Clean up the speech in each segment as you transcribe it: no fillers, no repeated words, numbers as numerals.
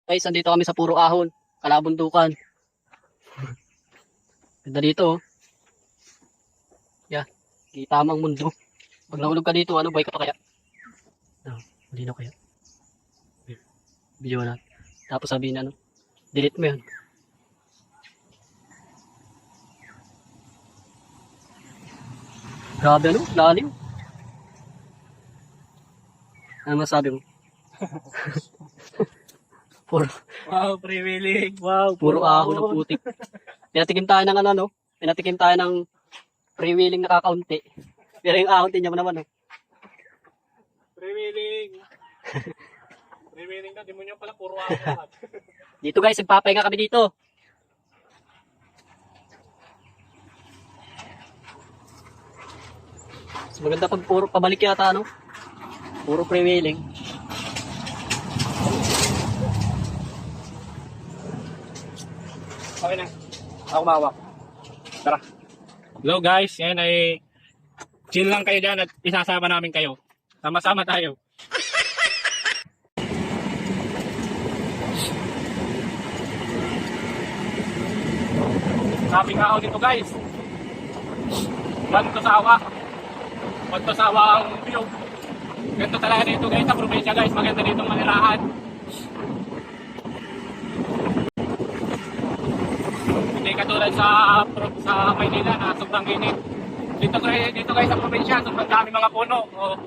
Guys, andito kami sa puro ahon, kalabundukan. Ganda dito, oh. Yeah, kita mo ang mundo. Pag nahulog ka dito, ano ba ka kaya? No, hindi na kaya. Video na. Tapos sabihin ano, delete mo yan. Grabe ano, lalim. Ano masabi mo? Puro, Wow, pre-willing. wow, puro ahon ng putik. Pinatikim tayo ng ano, no? Pinatikim tayo ng pre-wheeling na kakaunti. Pero yung ahon, tinya mo naman, no? Pre-willing. Pre-willing na, di mo nyo pala puro ako lahat. Dito guys, nagpapahinga kami dito. Mas maganda pag puro pabalik yata, ano? Puro pre-wheeling. Okay na. Ako mawak. Tara. Hello guys, yan ay chill lang kayo dyan at isasama namin kayo. Sama-sama tayo. Sabi nga ako dito guys. Ganto sawa. Ganto sawa ang view. Ganto talaga dito guys sa probinsya guys. Maganda dito manirahan. Hindi katulad sa Maynila na sobrang init. Dito guys sa probinsya, sobrang dami mga puno. O,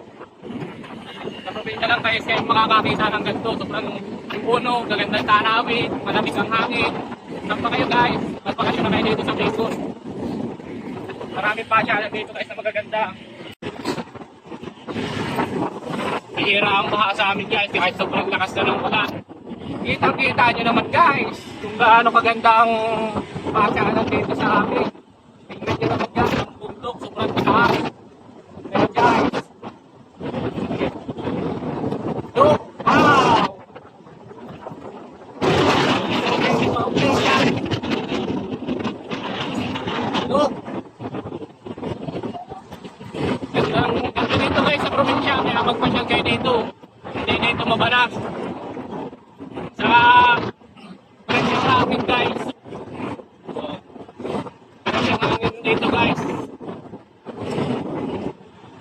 sa probinsya lang guys kayo makakakita ng ganito. Sobrang puno, gagandang tanawin, malamig ang hangin. Saan pa kayo guys? Magpakasyon na kayo dito sa Bicol. Maraming pasyalan dito guys na magaganda. Bihira ang baha sa amin guys kahit sobrang lakas na ng ulan. Kitang-kita nyo naman guys kung gaano kaganda ang pasyalan dito sa amin. Tingnan nyo naman guys ang bundok, sobrang taas. Pero guys, look, wow! Look! Ganda dito guys sa probinsya, kaya magpasyal kayo dito. Hindi dito mabalas. Sa presyo sa akin guys. Presyo sa akin dito guys.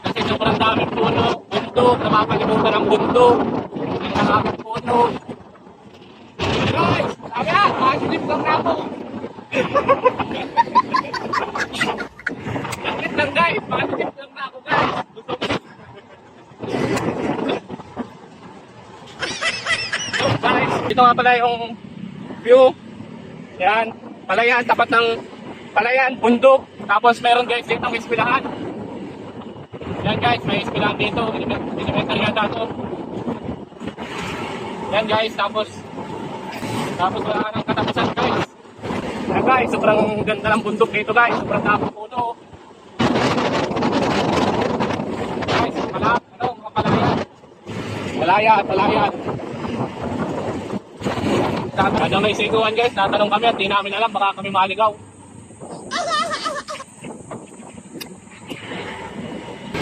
Kasi sobrang daming puno, bundok, napapalimutan ng bundok. Ang daming puno. Guys, ayan, positive lang na ako. Langit lang guys, positive lang na ako guys. So guys, ito nga pala yung view. Yan, palayan, tapat ng palayan, bundok. Tapos meron guys dito ng eskwelahan. Yan guys, may eskwelahan dito. Elementary yata ito. Yan guys, tapos wala ka ng katapusan guys. Yan guys, sobrang ganda ng bundok dito guys. Sobrang daming puno. Guys, mga palayan. Palayan. Kada may siguan guys, natanong kami at di namin alam, baka kami maligaw.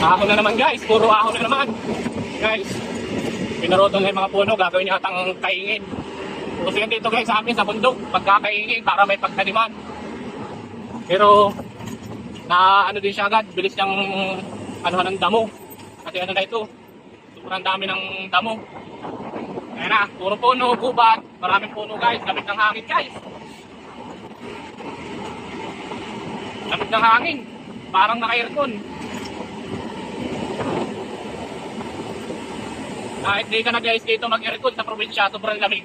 Ahon na naman guys, puro ahon na naman. Guys, pinarotol na yung mga puno, gagawin niya atang kaingin. Gusto yan dito guys sa amin sa bundok, pagkakaingin para may pagtaniman. Pero, na ano din siya agad, bilis niyang anuhan ng damo. Kasi ano na ito, sobrang dami ng damo. Ayan na, puro puno, gubat, maraming puno guys, lamig ng hangin guys. Lamig ng hangin, parang naka-aircon. Kahit di ka na guys dito mag-aircon sa probinsya, sobrang lamig.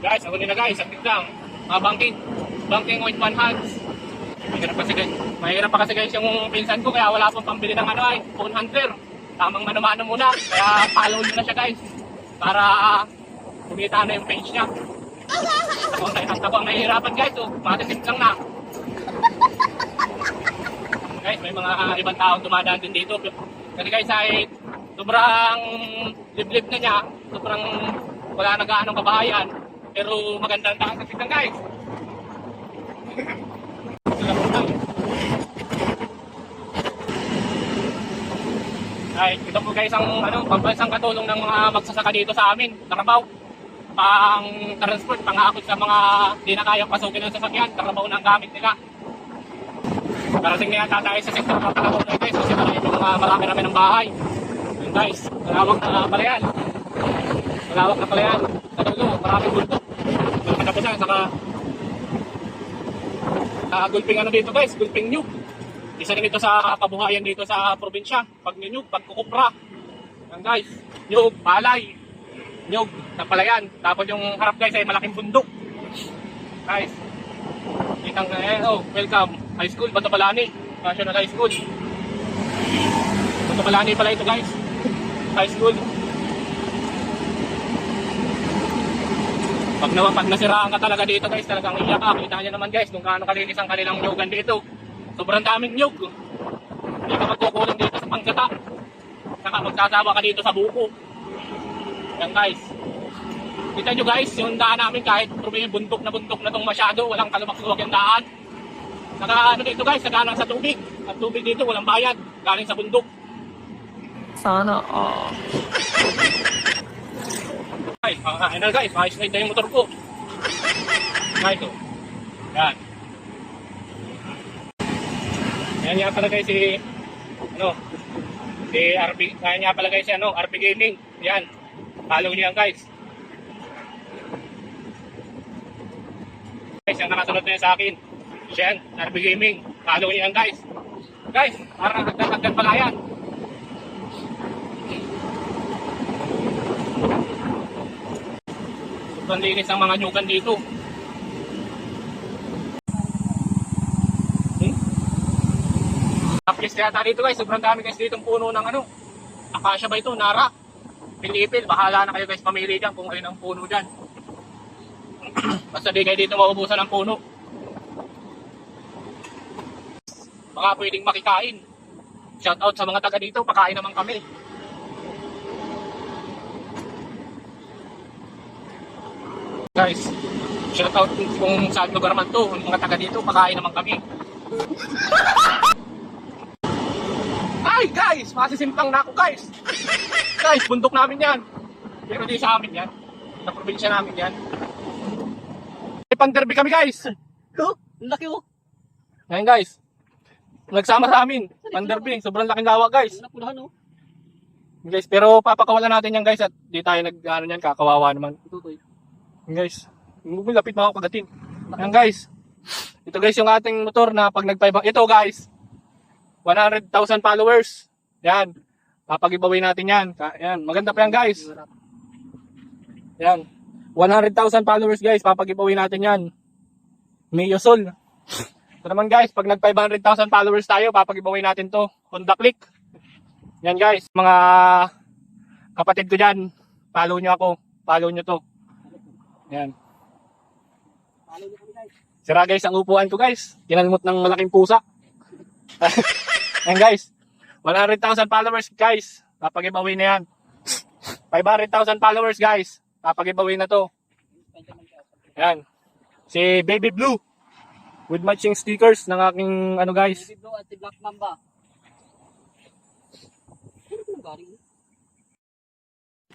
Guys, ako nila guys, ang tiglang, mga banking with one hands. Mahirap pa kasi guys yung pinsan ko, kaya wala pong pambili ng ano ay, phone hunter. Tamang mano-mano muna, kaya follow nyo na siya guys. Para kumita na yung page niya. Ako ang nahihirapan guys, so matisim lang na. Guys, may mga ibang taong dumadaan din dito. Kasi guys ay sobrang liblib na niya, sobrang wala na gaanong kabahayan. Pero magandang daan kasi guys. Ay, ito po guys ang pambansang katulong ng mga magsasaka dito sa amin, Carabao. Pang transport, pang-aakot sa mga di na kayang pasukin ng sasakyan, Carabao na ang gamit nila. Parating na yata tayo sa sektor ng Carabao na guys, kasi marami yung mga marami-rami ng bahay. Yun guys, malawak na pala yan. Malawak na pala yan. Sa dulo, maraming bulto. Malaki na po siya, saka gulping dito guys, gulping nyug. Isa rin ito sa kabuhayan dito sa probinsya. Pag nyug, pagkukupra. Yan guys, nyug, palay. Nyug, na pala yan. Tapos yung harap guys ay malaking bundok. Guys, kitang welcome. High School, Batabalani. National High School. Batabalani pala ito guys. High School. Pag nasiraan ka talaga dito guys, talagang iyak ka. Kita nyo naman guys kung kaano kalinis ang kanilang nyugan dito. Sobrang daming nyug. Hindi ka magkukulang dito sa panggata. Saka magsasawa ka dito sa buko. Yan guys. Kita nyo guys, yung daan namin kahit bundok na itong masyado, walang kalumak-luwag yung daan. Saka dito guys, nagalang sa tubig. Ang tubig dito walang bayad, galing sa bundok. Sana Guys, guys, maayos na ito yung motor ko. Guys, oh. Yan. Yan nga pala guys si RP, yan nga pala guys si RP Gaming. Yan. Follow niyo yan guys. Guys, yung nakasunod na yan sa akin. Yan, RP Gaming. Follow niyo yan guys. Guys, parang hagdan pala yan. Sobrang linis ang mga nyugan dito. Tapos yata dito guys, sobrang dami guys dito puno ng Acacia ba ito? Nara? Pilipil, bahala na kayo guys pamili dyan kung ayun ang puno dyan. Basta di kayo dito maubusan ng puno. Baka pwedeng makikain. Shout out sa mga taga dito, pakain naman kami. Guys, shout out kung saan lugar man to, yung mga taga dito, pakain naman kami. Ay guys, masisimpang na ako guys. Guys, bundok namin yan. Pero di sa amin yan. Sa probinsya namin yan. May panderby kami guys. Oh, laki oh. Ngayon guys, nagsama sa amin. Panderby, sobrang laking gawa guys. Napulahan oh. Guys, pero papakawalan natin yan guys at di tayo yan, kakawawa naman. Tutoy. Guys, lapit mga kagatin. Yan guys. Ito guys yung ating motor na pag nag-5. Ito guys. 100,000 followers. Yan. Papag-giveaway natin yan. Yan. Maganda pa yan guys. Yan. 100,000 followers guys. Papag-giveaway natin yan. Mio Sol. Ito naman guys. Pag nag-500,000 followers tayo, papag-giveaway natin to. Honda Click. Yan guys. Mga kapatid ko dyan. Follow nyo ako. Follow nyo to. Yan. Sira guys ang upuan ko guys. Kinalmot ng malaking pusa. Yan guys. 100,000 followers guys. Papag-giveaway na yan. 500,000 followers guys. Papag-giveaway na to. Yan. Si Baby Blue. With matching stickers ng aking guys. Baby Blue at si Black Mamba.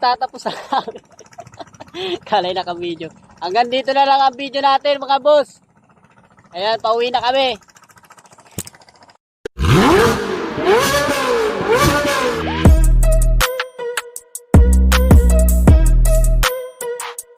Tatapos na. Kalay na ka video. Hanggang dito na lang ang video natin mga boss. Ayan, pauwi na kami.